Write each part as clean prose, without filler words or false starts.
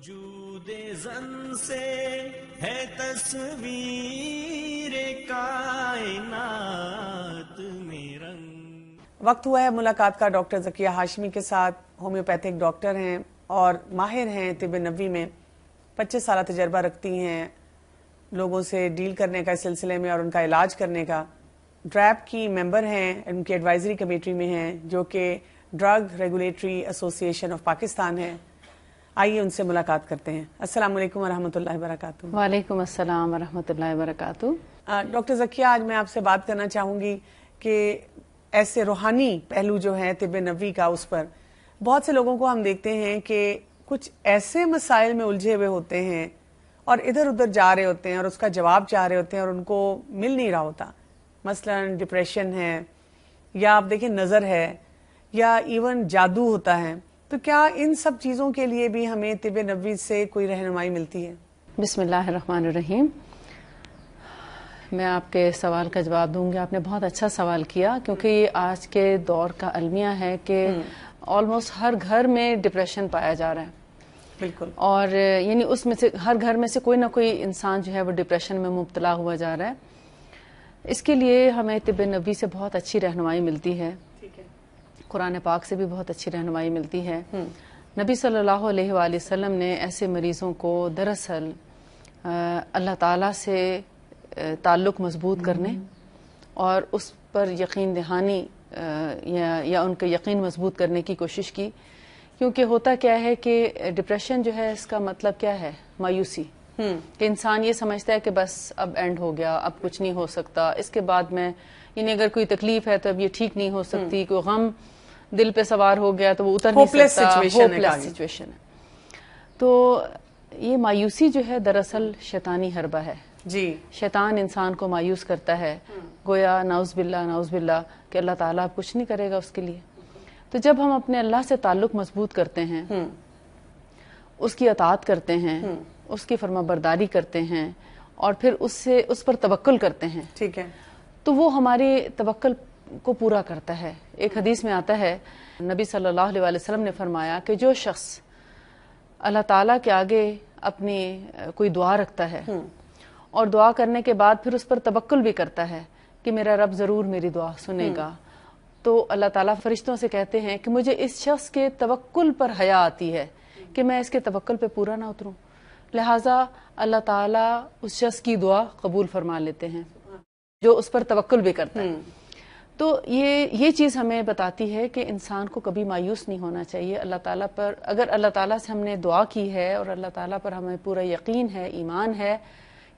وجود زن سے ہے تصویر کائنات میں رنگ. وقت ہوا ہے ملاقات کا ڈاکٹر ذکیہ ہاشمی کے ساتھ. ہومیوپیتھک ڈاکٹر ہیں اور ماہر ہیں طب نبوی میں. 25 سالہ تجربہ رکھتی ہیں لوگوں سے ڈیل کرنے کا اس سلسلے میں اور ان کا علاج کرنے کا. ڈریپ کی ممبر ہیں, ان کی ایڈوائزری کمیٹی میں ہیں, جو کہ ڈرگ ریگولیٹری ایسوسی ایشن آف پاکستان ہے. آئیے ان سے ملاقات کرتے ہیں. السلام علیکم ورحمۃ اللہ وبرکاتہ. وعلیکم السلام ورحمۃ اللہ وبرکاتہ. ڈاکٹر ذکیہ, آج میں آپ سے بات کرنا چاہوں گی کہ ایسے روحانی پہلو جو ہے طب نبوی کا, اس پر بہت سے لوگوں کو ہم دیکھتے ہیں کہ کچھ ایسے مسائل میں الجھے ہوئے ہوتے ہیں اور ادھر ادھر جا رہے ہوتے ہیں اور اس کا جواب چاہ رہے ہوتے ہیں اور ان کو مل نہیں رہا ہوتا. مثلا ڈپریشن ہے, یا آپ دیکھیں نظر ہے, یا ایون جادو ہوتا ہے. تو کیا ان سب چیزوں کے لیے بھی ہمیں طب نبوی سے کوئی رہنمائی ملتی ہے؟ بسم اللہ الرحمن الرحیم. میں آپ کے سوال کا جواب دوں گی. آپ نے بہت اچھا سوال کیا, کیونکہ یہ آج کے دور کا المیہ ہے کہ آلموسٹ ہر گھر میں ڈپریشن پایا جا رہا ہے. بالکل. اور یعنی اس میں سے ہر گھر میں سے کوئی نہ کوئی انسان جو ہے وہ ڈپریشن میں مبتلا ہوا جا رہا ہے. اس کے لیے ہمیں طب نبوی سے بہت اچھی رہنمائی ملتی ہے. قرآن پاک سے بھی بہت اچھی رہنمائی ملتی ہے. نبی صلی اللہ علیہ وآلہ وسلم نے ایسے مریضوں کو دراصل اللہ تعالیٰ سے تعلق مضبوط کرنے اور اس پر یقین دہانی یا ان کا یقین مضبوط کرنے کی کوشش کی. کیونکہ ہوتا کیا ہے کہ ڈپریشن جو ہے اس کا مطلب کیا ہے؟ مایوسی. کہ انسان یہ سمجھتا ہے کہ بس اب اینڈ ہو گیا, اب کچھ نہیں ہو سکتا, اس کے بعد میں یعنی اگر کوئی تکلیف ہے تو اب یہ ٹھیک نہیں ہو سکتی, کوئی غم دل پہ سوار ہو گیا تو وہ اتر نہیں سکتا. ہوپلیس سچویشن ہے. تو یہ مایوسی جو ہے دراصل شیطانی حربہ ہے. جی, شیطان انسان کو مایوس کرتا ہے, گویا نعوذ باللہ کہ اللہ تعالیٰ اب کچھ نہیں کرے گا اس کے لیے. تو جب ہم اپنے اللہ سے تعلق مضبوط کرتے ہیں, اس کی اطاعت کرتے ہیں, اس کی فرما برداری کرتے ہیں, اور پھر اس پر توکل کرتے ہیں, ٹھیک ہے, تو وہ ہمارے توکل کو پورا کرتا ہے. ایک حدیث میں آتا ہے, نبی صلی اللہ علیہ وسلم نے فرمایا کہ جو شخص اللہ تعالیٰ کے آگے اپنی کوئی دعا رکھتا ہے اور دعا کرنے کے بعد پھر اس پر توکل بھی کرتا ہے کہ میرا رب ضرور میری دعا سنے گا, تو اللہ تعالیٰ فرشتوں سے کہتے ہیں کہ مجھے اس شخص کے توکل پر حیا آتی ہے کہ میں اس کے توکل پہ پورا نہ اتروں. لہٰذا اللہ تعالیٰ اس شخص کی دعا قبول فرما لیتے ہیں جو اس پر توکل بھی کرتا ہے. تو یہ چیز ہمیں بتاتی ہے کہ انسان کو کبھی مایوس نہیں ہونا چاہیے اللہ تعالیٰ پر. اگر اللہ تعالیٰ سے ہم نے دعا کی ہے اور اللہ تعالیٰ پر ہمیں پورا یقین ہے, ایمان ہے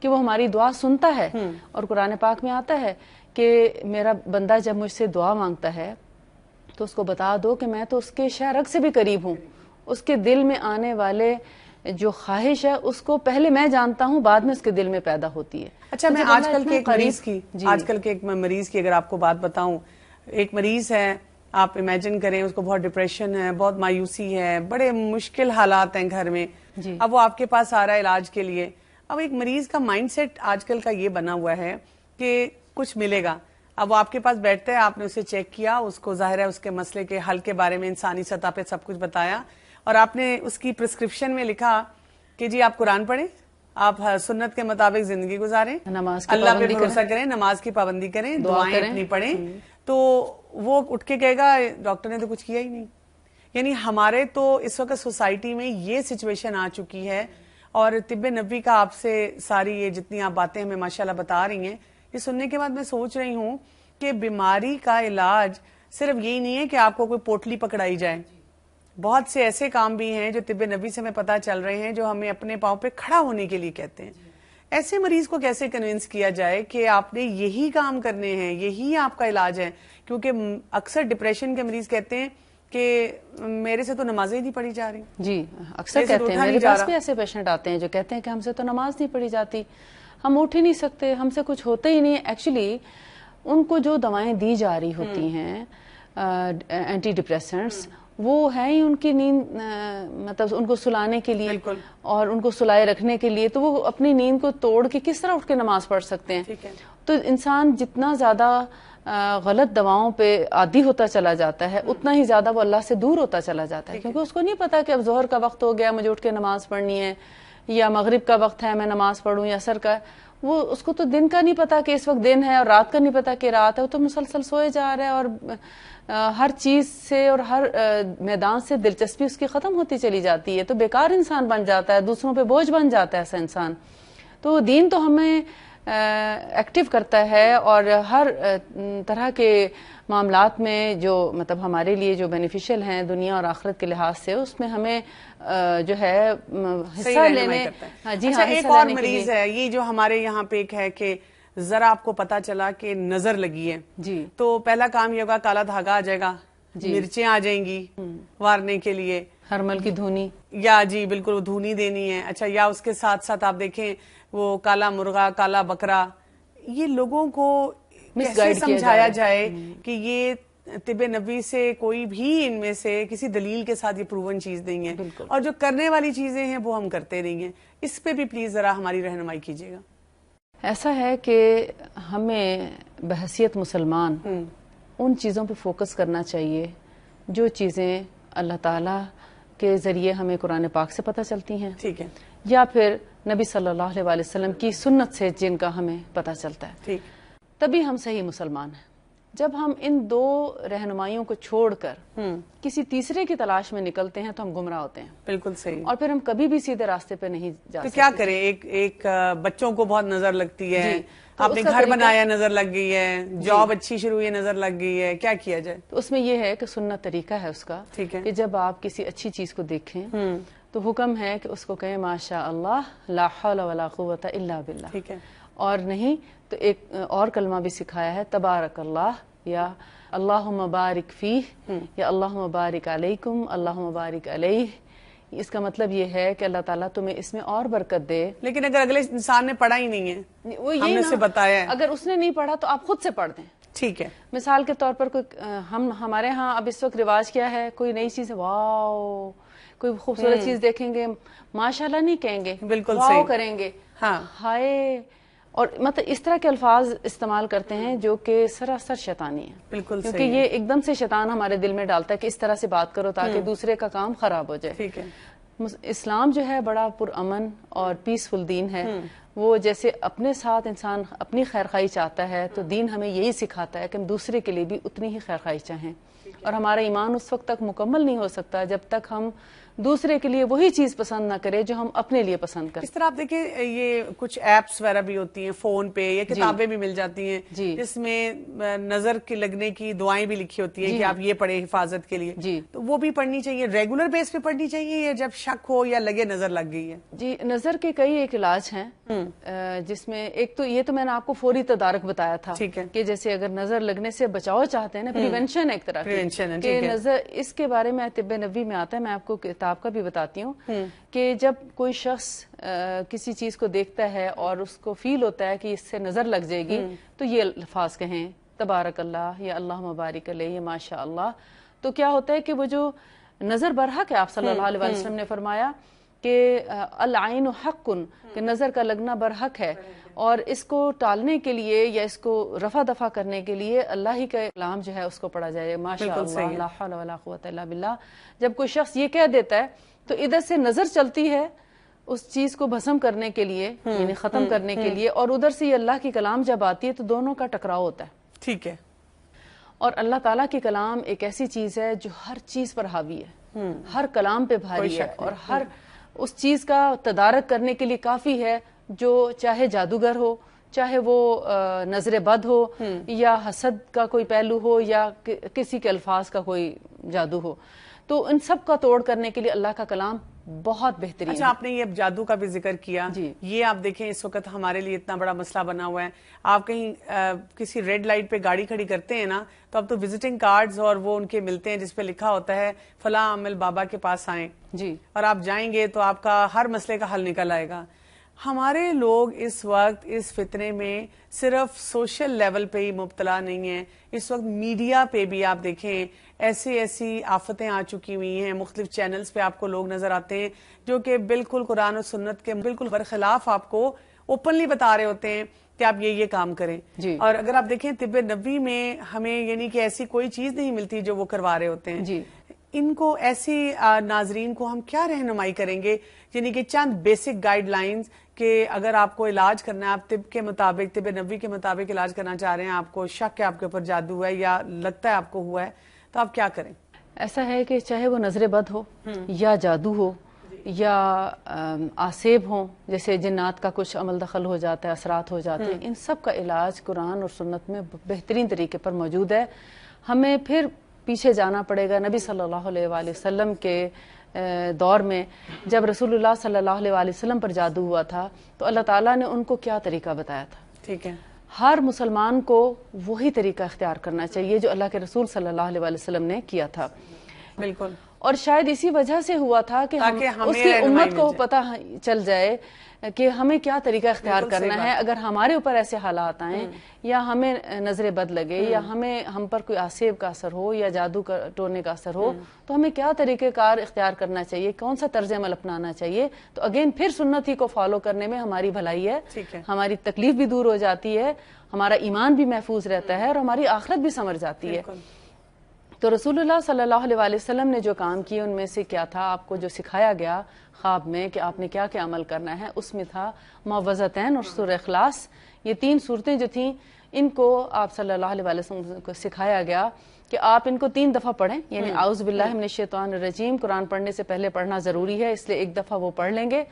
کہ وہ ہماری دعا سنتا ہے, اور قرآن پاک میں آتا ہے کہ میرا بندہ جب مجھ سے دعا مانگتا ہے تو اس کو بتا دو کہ میں تو اس کے شہ رگ سے بھی قریب ہوں. اس کے دل میں آنے والے جو خواہش ہے اس کو پہلے میں جانتا ہوں, بعد میں اس کے دل میں پیدا ہوتی ہے. اچھا, میں آج کل کے ایک مریض کی اگر آپ کو بات بتاؤں, ایک مریض ہے, آپ امیجن کریں اس کو بہت ڈپریشن ہے, بہت مایوسی ہے, بڑے مشکل حالات ہیں گھر میں. اب وہ آپ کے پاس آ رہا ہے علاج کے لیے. اب ایک مریض کا مائنڈ سیٹ آج کل کا یہ بنا ہوا ہے کہ کچھ ملے گا. اب وہ آپ کے پاس بیٹھتا ہے, آپ نے اسے چیک کیا, اس کو ظاہر ہے اس کے مسئلے کے حل کے بارے میں انسانی سطح پہ سب کچھ بتایا, اور آپ نے اس کی پرسکرپشن میں لکھا کہ جی آپ قرآن پڑھیں, آپ سنت کے مطابق زندگی گزاریں, اللہ پہ بھروسہ کریں, نماز کی پابندی کریں, دعائیں اپنی پڑھیں. تو وہ اٹھ کے کہے گا ڈاکٹر نے تو کچھ کیا ہی نہیں. یعنی ہمارے تو اس وقت سوسائٹی میں یہ سچویشن آ چکی ہے, اور طب نبوی کا آپ سے ساری یہ جتنی آپ باتیں ہمیں ماشاءاللہ بتا رہی ہیں, یہ سننے کے بعد میں سوچ رہی ہوں کہ بیماری کا علاج صرف یہی نہیں ہے کہ آپ کو کوئی پوٹلی پکڑائی جائے. بہت سے ایسے کام بھی ہیں جو طب نبوی سے ہمیں پتہ چل رہے ہیں جو ہمیں اپنے پاؤں پہ کھڑا ہونے کے لیے کہتے ہیں. ایسے مریض کو کیسے کنونس کیا جائے کہ آپ نے یہی کام کرنے ہیں, یہی آپ کا علاج ہے؟ کیونکہ اکثر ڈپریشن کے مریض کہتے ہیں کہ میرے سے تو نمازیں نہیں پڑھی جا رہی. جی, اکثر کہتے ہیں, میرے پاس بھی ایسے پیشنٹ آتے ہیں جو کہتے ہیں کہ ہم سے تو نماز نہیں پڑھی جاتی, ہم اٹھ ہی نہیں سکتے, ہم سے کچھ ہوتا ہی نہیں. ایکچولی ان کو جو دوائیں دی جا رہی ہوتی ہیں اینٹی ڈپریسنٹس, وہ ہے ہی ان کی نیند مطلب ان کو سلانے کے لیے بالکل. اور ان کو سلائے رکھنے کے لیے، تو وہ اپنی نیند کو توڑ کے کس طرح اٹھ کے نماز پڑھ سکتے ہیں؟ ٹھیک ہے. تو انسان جتنا زیادہ غلط دواؤں پہ عادی ہوتا چلا جاتا ہے اتنا ہی زیادہ وہ اللہ سے دور ہوتا چلا جاتا ہے، کیونکہ اس کو نہیں پتا کہ اب ظہر کا وقت ہو گیا مجھے اٹھ کے نماز پڑھنی ہے، یا مغرب کا وقت ہے میں نماز پڑھوں، یا عصر کا. وہ اس کو تو دن کا نہیں پتا کہ اس وقت دن ہے، اور رات کا نہیں پتا کہ رات ہے، وہ تو مسلسل سوئے جا رہا ہے، اور ہر چیز سے اور ہر میدان سے دلچسپی اس کی ختم ہوتی چلی جاتی ہے، تو بیکار انسان بن جاتا ہے، دوسروں پہ بوجھ بن جاتا ہے ایسا انسان. تو دین تو ہمیں ایکٹیو کرتا ہے، اور ہر طرح کے معاملات میں جو مطلب ہمارے لیے جو بینیفیشل ہیں دنیا اور آخرت کے لحاظ سے، اس میں ہمیں جو ہے حصہ لینے. جی ہاں. ایک اور مریض ہے یہ جو ہمارے یہاں پہ ایک ہے کہ ذرا آپ کو پتا چلا کہ نظر لگی ہے، جی تو پہلا کام یہ ہوگا کالا دھاگا آ جائے گا، مرچیں آ جائیں گی وارنے کے لیے، ہرمل کی دھونی، یا جی بالکل وہ دھونی دینی ہے. اچھا، یا اس کے ساتھ ساتھ آپ دیکھیں وہ کالا مرغا، کالا بکرا. یہ لوگوں کو کیسے سمجھایا جائے کہ یہ طب نبوی سے کوئی بھی ان میں سے کسی دلیل کے ساتھ یہ پروون چیز نہیں ہے، اور جو کرنے والی چیزیں ہیں وہ ہم کرتے نہیں ہیں. اس پہ بھی پلیز ذرا ہماری رہنمائی کیجیے گا. ایسا ہے کہ ہمیں بحیثیت مسلمان ان چیزوں پہ فوکس کرنا چاہیے جو چیزیں اللہ تعالیٰ کے ذریعے ہمیں قرآن پاک سے پتہ چلتی ہیں، ٹھیک ہے، یا پھر نبی صلی اللہ علیہ وسلم کی سنت سے جن کا ہمیں پتہ چلتا ہے. ٹھیک. تبھی ہم صحیح مسلمان ہیں. جب ہم ان دو رہنمائیوں کو چھوڑ کر کسی تیسرے کی تلاش میں نکلتے ہیں تو ہم گمراہ ہوتے ہیں. بالکل صحیح. اور پھر ہم کبھی بھی سیدھے راستے پہ نہیں جا تو سکتے. کیا کریں؟ ایک بچوں کو بہت نظر لگتی ہے، تو آپ نے گھر بنایا نظر لگ گئی ہے، جاب اچھی شروع ہوئی نظر لگ گئی ہے، کیا کیا جائے؟ تو اس میں یہ ہے کہ سنت طریقہ ہے اس کا ٹھیک ہے، کہ جب آپ کسی اچھی چیز کو دیکھیں تو حکم ہے کہ اس کو کہیں ماشاء اللہ لا حول ولا قوت الا باللہ. ٹھیک ہے. اور نہیں تو ایک اور کلمہ بھی سکھایا ہے، تبارک اللہ، یا اللہم بارک فیہ، یا اللہم بارک علیکم، اللہم بارک علیہ. اس کا مطلب یہ ہے کہ اللہ تعالیٰ تمہیں اس میں اور برکت دے. لیکن اگر اگلے انسان نے پڑھا ہی نہیں ہے، وہ ہم نے اسے بتایا ہے، اگر اس نے نہیں پڑھا تو آپ خود سے پڑھ دیں. ٹھیک ہے. مثال کے طور پر کوئی ہمارے ہاں اب اس وقت رواج کیا ہے، کوئی نئی چیز، واو، کوئی خوبصورت چیز دیکھیں گے ماشاءاللہ نہیں کہیں گے، بالکل واو صحیح کریں گے، ہاں، ہائے، اور مطلب اس طرح کے الفاظ استعمال کرتے ہیں جو کہ سراسر شیطانی ہے. بالکل کیونکہ صحیح. یہ ایک دم سے شیطان ہمارے دل میں ڈالتا ہے کہ اس طرح سے بات کرو تاکہ دوسرے کا کام خراب ہو جائے. ٹھیک ہے. اسلام جو ہے بڑا پرامن اور پیسفل دین ہے. وہ جیسے اپنے ساتھ انسان اپنی خیرخواہی چاہتا ہے تو دین ہمیں یہی سکھاتا ہے کہ ہم دوسرے کے لیے بھی اتنی ہی خیرخواہی چاہیں. اور ہمارا ایمان اس وقت تک مکمل نہیں ہو سکتا جب تک ہم دوسرے کے لیے وہی چیز پسند نہ کرے جو ہم اپنے لیے پسند کریں. اس طرح آپ دیکھیں یہ کچھ ایپس وغیرہ بھی ہوتی ہیں فون پہ، یا کتابیں بھی مل جاتی ہیں جس میں نظر کے لگنے کی دعائیں بھی لکھی ہوتی ہیں کہ آپ یہ پڑھیں حفاظت کے لیے. تو وہ بھی پڑھنی چاہیے، ریگولر بیس پہ پڑھنی چاہیے، یا جب شک ہو یا لگے نظر لگ گئی ہے؟ جی، نظر کے کئی ایک علاج ہیں جس میں ایک تو یہ تو میں نے آپ کو فوری تدارک بتایا تھا کہ جیسے اگر نظر لگنے سے بچاؤ چاہتے ہیں نا، پریونشن ایک طرح کی نظر، اس کے بارے میں طب نبوی میں آتا ہے. میں آپ کو کتاب کا بھی بتاتی ہوں کہ جب کوئی شخص کسی چیز کو دیکھتا ہے اور اس کو فیل ہوتا ہے کہ اس سے نظر لگ جائے گی تو یہ الفاظ کہیں، تبارک اللہ یا اللہم بارک علیہ یا ماشاء اللہ. تو کیا ہوتا ہے کہ وہ جو نظر برحق ہے، آپ صلی اللہ علیہ وسلم نے فرمایا کہ العین حق، کہ نظر کا لگنا برحق ہے، اور اس کو ٹالنے کے لیے یا اس کو رفع دفع کرنے کے لیے اللہ ہی کا کلام جو ہے اس کو پڑھا جائے، ماشاء اللہ لا حول ولا قوت الا باللہ. جب کوئی شخص یہ کہہ دیتا ہے تو ادھر سے نظر چلتی ہے اس چیز کو بھسم کرنے کے لیے، یعنی ختم کرنے کے لیے، اور ادھر سے یہ اللہ کی کلام جب آتی ہے تو دونوں کا ٹکراؤ ہوتا ہے. ٹھیک ہے. اور اللہ تعالیٰ کی کلام ایک ایسی چیز ہے جو ہر چیز پر حاوی ہے، ہر کلام پہ بھاری ہے، اور ہر اس چیز کا تدارک کرنے کے لیے کافی ہے جو چاہے جادوگر ہو، چاہے وہ نظر بد ہو، یا حسد کا کوئی پہلو ہو، یا کسی کے الفاظ کا کوئی جادو ہو. تو ان سب کا توڑ کرنے کے لیے اللہ کا کلام بہت بہترین. اچھا، آپ نے یہ جادو کا بھی ذکر کیا. یہ آپ دیکھیں اس وقت ہمارے لیے اتنا بڑا مسئلہ بنا ہوا ہے. آپ کہیں کسی ریڈ لائٹ پہ گاڑی کھڑی کرتے ہیں نا، تو اب تو وزٹنگ کارڈز اور وہ ان کے ملتے ہیں جس پہ لکھا ہوتا ہے فلاں عامل بابا کے پاس آئیں. اور آپ جائیں گے تو آپ کا ہر مسئلے کا حل نکل آئے گا. ہمارے لوگ اس وقت اس فتنے میں صرف سوشل لیول پہ ہی مبتلا نہیں ہیں، اس وقت میڈیا پہ بھی آپ دیکھیں ایسی آفتیں آ چکی ہوئی ہیں، مختلف چینلز پہ آپ کو لوگ نظر آتے ہیں جو کہ بالکل قرآن و سنت کے بالکل برخلاف آپ کو اوپنلی بتا رہے ہوتے ہیں کہ آپ یہ کام کریں جی. اور اگر آپ دیکھیں طب نبوی میں ہمیں یعنی کہ ایسی کوئی چیز نہیں ملتی جو وہ کروا رہے ہوتے ہیں جی. ان کو ایسی ناظرین کو ہم کیا رہنمائی کریں گے، یعنی کہ چند بیسک گائیڈ لائنز کہ اگر آپ کو علاج کرنا ہے، آپ طب کے مطابق طب نبوی کے مطابق علاج کرنا چاہ رہے ہیں، آپ کو شک ہے آپ کے اوپر جادو ہے یا لگتا ہے آپ کو ہوا ہے، تو آپ کیا کریں؟ ایسا ہے کہ چاہے وہ نظر بد ہو یا جادو ہو یا آسیب ہوں، جیسے جنات کا کچھ عمل دخل ہو جاتا ہے، اثرات ہو جاتے ہیں، ان سب کا علاج قرآن اور سنت میں بہترین طریقے پر موجود ہے. ہمیں پھر پیچھے جانا پڑے گا نبی صلی اللہ علیہ وآلہ وسلم کے دور میں، جب رسول اللہ صلی اللہ علیہ وآلہ وسلم پر جادو ہوا تھا تو اللہ تعالیٰ نے ان کو کیا طریقہ بتایا تھا. ٹھیک ہے، ہر مسلمان کو وہی طریقہ اختیار کرنا چاہیے جو اللہ کے رسول صلی اللہ علیہ وآلہ وسلم نے کیا تھا. بالکل. اور شاید اسی وجہ سے ہوا تھا کہ اس کی امت کو پتہ چل جائے کہ ہمیں کیا طریقہ اختیار کرنا ہے اگر ہمارے اوپر ایسے حالات آئیں یا ہمیں نظر بد لگے یا ہم پر کوئی آسیب کا اثر ہو یا جادو کا ٹونے کا اثر ہو تو ہمیں کیا طریقہ کار اختیار کرنا چاہیے، کون سا طرز عمل اپنانا چاہیے. تو اگین پھر سنت ہی کو فالو کرنے میں ہماری بھلائی ہے، ہماری تکلیف بھی دور ہو جاتی ہے، ہمارا ایمان بھی محفوظ رہتا ہے اور ہماری آخرت بھی سنور جاتی ہے. تو رسول اللہ صلی اللہ علیہ وآلہ وسلم نے جو کام کیے ان میں سے کیا تھا، آپ کو جو سکھایا گیا خواب میں کہ آپ نے کیا کیا عمل کرنا ہے، اس میں تھا معوذتین اور سورہ اخلاص. یہ 3 صورتیں جو تھیں ان کو آپ صلی اللہ علیہ وآلہ وسلم کو سکھایا گیا کہ آپ ان کو 3 دفعہ پڑھیں، یعنی اعوذ باللہ من الشیطان الرجیم قرآن پڑھنے سے پہلے پڑھنا ضروری ہے، اس لیے 1 دفعہ وہ پڑھ لیں گے.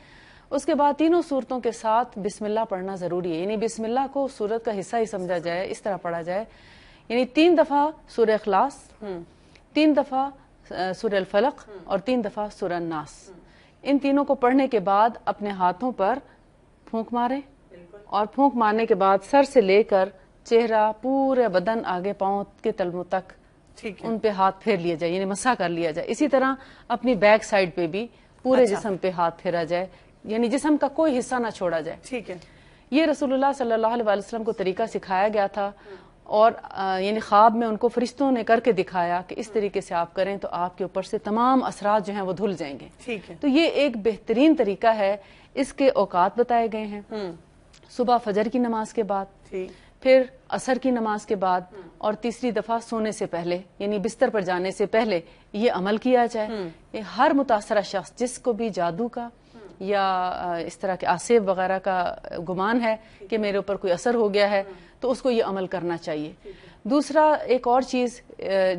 اس کے بعد تینوں صورتوں کے ساتھ بسم اللہ پڑھنا ضروری ہے، یعنی بسم اللہ کو صورت کا حصہ ہی سمجھا جائے، اس طرح پڑھا جائے. یعنی 3 دفعہ سورہ اخلاص، 3 دفعہ سورہ الفلق اور 3 دفعہ سورہ الناس. ان تینوں کو پڑھنے کے بعد اپنے ہاتھوں پر پھونک ماریں اور پھونک مارنے کے بعد سر سے لے کر چہرہ، پورے بدن، آگے پاؤں کے تلووں تک ان پہ ہاتھ پھیر لیا جائے، یعنی مسح کر لیا جائے. اسی طرح اپنی بیک سائڈ پہ بھی پورے جسم پہ ہاتھ پھیرا جائے، یعنی جسم کا کوئی حصہ نہ چھوڑا جائے. ٹھیک ہے. یہ رسول اللہ صلی اللہ علیہ وسلم کو طریقہ سکھایا گیا تھا اور یعنی خواب میں ان کو فرشتوں نے کر کے دکھایا کہ اس طریقے سے آپ کریں تو آپ کے اوپر سے تمام اثرات جو ہیں وہ دھل جائیں گے. ٹھیک ہے. تو یہ ایک بہترین طریقہ ہے. اس کے اوقات بتائے گئے ہیں، صبح فجر کی نماز کے بعد، پھر عصر کی نماز کے بعد، اور تیسری دفعہ سونے سے پہلے، یعنی بستر پر جانے سے پہلے یہ عمل کیا جائے. یہ ہر متاثرہ شخص جس کو بھی جادو کا یا اس طرح کے آسیب وغیرہ کا گمان ہے کہ میرے اوپر کوئی اثر ہو گیا ہے تو اس کو یہ عمل کرنا چاہیے. دوسرا ایک اور چیز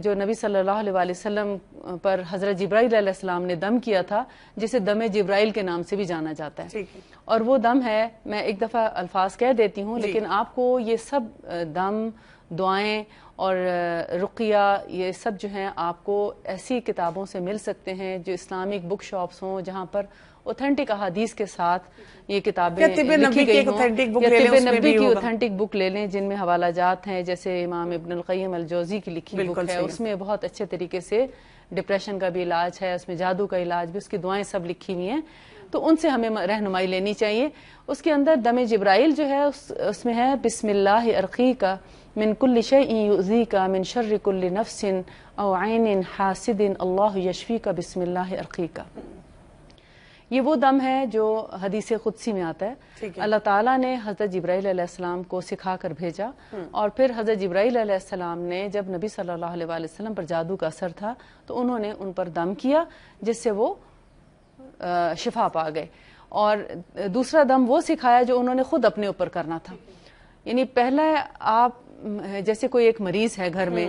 جو نبی صلی اللہ علیہ وآلہ وسلم پر حضرت جبرائیل علیہ السلام نے دم کیا تھا، جسے دم جبرائیل کے نام سے بھی جانا جاتا ہے، اور وہ دم ہے، میں ایک دفعہ الفاظ کہہ دیتی ہوں لیکن آپ کو یہ سب دم، دعائیں اور رقیہ، یہ سب جو ہیں آپ کو ایسی کتابوں سے مل سکتے ہیں جو اسلامک بک شاپس ہوں جہاں پر اوتھینٹک احادیث کے ساتھ یہ کتابیں لکھی گئی ہوں، یا طب نبی کی اوتھینٹک بک لے لیں جن میں حوالہ جات ہیں، جیسے امام ابن القیم الجوزی کی لکھی بک ہے، اس میں بہت اچھے طریقے سے ڈپریشن کا بھی علاج ہے، اس میں جادو کا علاج بھی، اس کی دعائیں سب لکھی ہوئی ہیں، تو ان سے ہمیں رہنمائی لینی چاہیے. اس کے اندر دم جبرائیل جو ہے اس میں ہے بسم اللہ ارقیک من کل شیء یؤذیک من شر کل نفس او عین حاسد اللہ یشفیک بسم اللہ ارقیک. یہ وہ دم ہے جو حدیث قدسی میں آتا ہے. اللہ تعالیٰ نے حضرت جبرائیل علیہ السلام کو سکھا کر بھیجا، اور پھر حضرت جبرائیل علیہ السلام نے جب نبی صلی اللہ علیہ وآلہ وسلم پر جادو کا اثر تھا تو انہوں نے ان پر دم کیا جس سے وہ شفا پا گئے. اور دوسرا دم وہ سکھایا جو انہوں نے خود اپنے اوپر کرنا تھا. یعنی پہلے آپ جیسے کوئی ایک مریض ہے گھر میں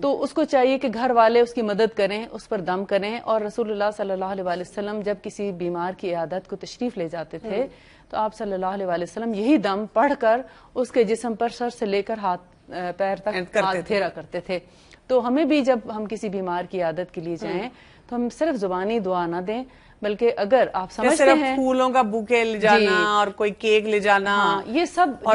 تو اس کو چاہیے کہ گھر والے اس کی مدد کریں، اس پر دم کریں. اور رسول اللہ صلی اللہ علیہ وآلہ وسلم جب کسی بیمار کی عیادت کو تشریف لے جاتے تھے تو آپ صلی اللہ علیہ وآلہ وسلم یہی دم پڑھ کر اس کے جسم پر سر سے لے کر ہاتھ پیر تک ہاتھ پھیرا کرتے تھے. تو ہمیں بھی جب ہم کسی بیمار کی عیادت کے لیے جائیں تو ہم صرف زبانی دعا نہ دیں، بلکہ اگر آپ سمجھتے ہیں پھولوں کا بوکے لے جانا اور کوئی کیک لے جانا، یہ سب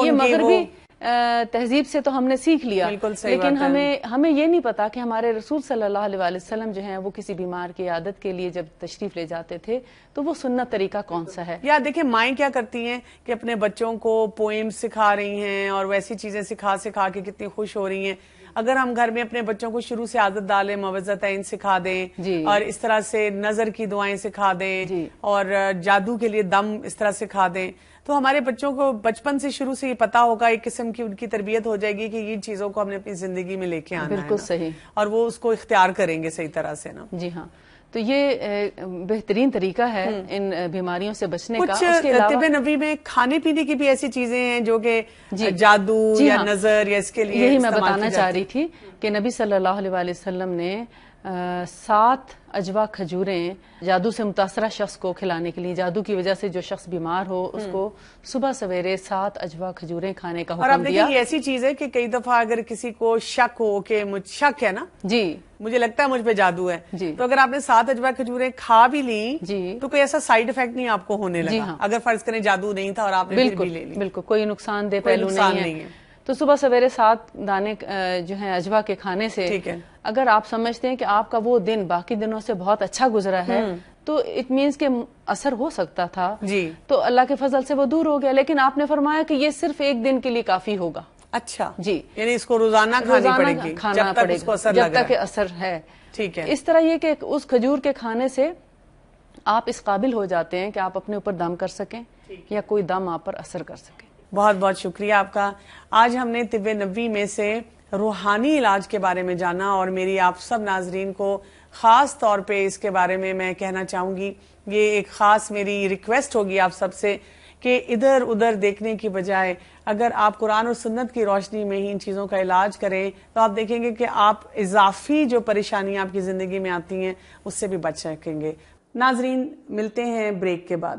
یہ مغربی تہذیب سے تو ہم نے سیکھ لیا، بالکل صحیح لیکن بات ہے۔ ہمیں یہ نہیں پتا کہ ہمارے رسول صلی اللہ علیہ وسلم جو ہیں وہ کسی بیمار کی عیادت کے لیے جب تشریف لے جاتے تھے تو وہ سنت طریقہ کون سا ہے۔ یا دیکھیں مائیں کیا کرتی ہیں کہ اپنے بچوں کو پوئم سکھا رہی ہیں اور ویسی چیزیں سکھا کے کتنی خوش ہو رہی ہیں۔ اگر ہم گھر میں اپنے بچوں کو شروع سے عادت ڈالیں، موعظتین سکھا دیں اور اس طرح سے نظر کی دعائیں سکھا دیں اور جادو کے لیے دم اس طرح سکھا دیں، تو ہمارے بچوں کو بچپن سے شروع سے یہ پتا ہوگا، ایک قسم کی ان کی تربیت ہو جائے گی کہ یہ چیزوں کو ہم نے اپنی زندگی میں لے کے آنا ہے۔ بالکل صحیح۔ اور وہ اس کو اختیار کریں گے صحیح طرح سے نا۔ جی ہاں، تو یہ بہترین طریقہ ہے ان بیماریوں سے بچنے کا۔ کچھ طب نبوی میں کھانے پینے کی بھی ایسی چیزیں ہیں جو کہ جادو یا نظر یا اس کے لیے یہی میں بتانا چاہ رہی تھی کہ نبی صلی اللہ علیہ وسلم نے 7 اجوا کھجوریں جادو سے متاثرہ شخص کو کھلانے کے لیے، جادو کی وجہ سے جو شخص بیمار ہو اس کو صبح سویرے 7 اجوا کھجوریں کھانے کا اور حکم اب دیا۔ دیکھیں یہ ایسی چیز ہے کہ کئی دفعہ اگر کسی کو شک ہو کہ شک ہے نا، جی مجھے لگتا ہے مجھ پہ جادو ہے، تو اگر آپ نے 7 اجوا کھجوریں کھا بھی لیں تو کوئی ایسا سائیڈ افیکٹ نہیں آپ کو ہونے لگا، اگر فرض کریں جادو نہیں تھا اور آپ نے پھر بھی لے لی۔ بالکل کوئی نقصان دہ پہلو نہیں ہے۔ تو صبح سویرے 7 دانے جو ہیں اجوا کے کھانے سے اگر آپ سمجھتے ہیں کہ آپ کا وہ دن باقی دنوں سے بہت اچھا گزرا ہے تو اٹ مینز کہ اثر ہو سکتا تھا، تو اللہ کے فضل سے وہ دور ہو گیا، لیکن آپ نے فرمایا کہ یہ صرف ایک دن کے لیے کافی ہوگا۔ اچھا جی، یعنی اس کو روزانہ کھانی پڑے گی جب تک اس کو اثر لگ رہا ہے، جب تک اثر ہے۔ ٹھیک ہے۔ اس طرح یہ کہ اس کھجور کے کھانے سے آپ اس قابل ہو جاتے ہیں کہ آپ اپنے اوپر دم کر سکیں یا کوئی دم آپ پر اثر کر سکے۔ بہت بہت شکریہ آپ کا۔ آج ہم نے طب نبوی میں سے روحانی علاج کے بارے میں جانا، اور میری آپ سب ناظرین کو خاص طور پہ اس کے بارے میں کہنا چاہوں گی، یہ ایک خاص میری ریکویسٹ ہوگی آپ سب سے کہ ادھر ادھر دیکھنے کی بجائے اگر آپ قرآن اور سنت کی روشنی میں ہی ان چیزوں کا علاج کریں تو آپ دیکھیں گے کہ آپ اضافی جو پریشانیاں آپ کی زندگی میں آتی ہیں اس سے بھی بچ سکیں گے۔ ناظرین ملتے ہیں بریک کے بعد۔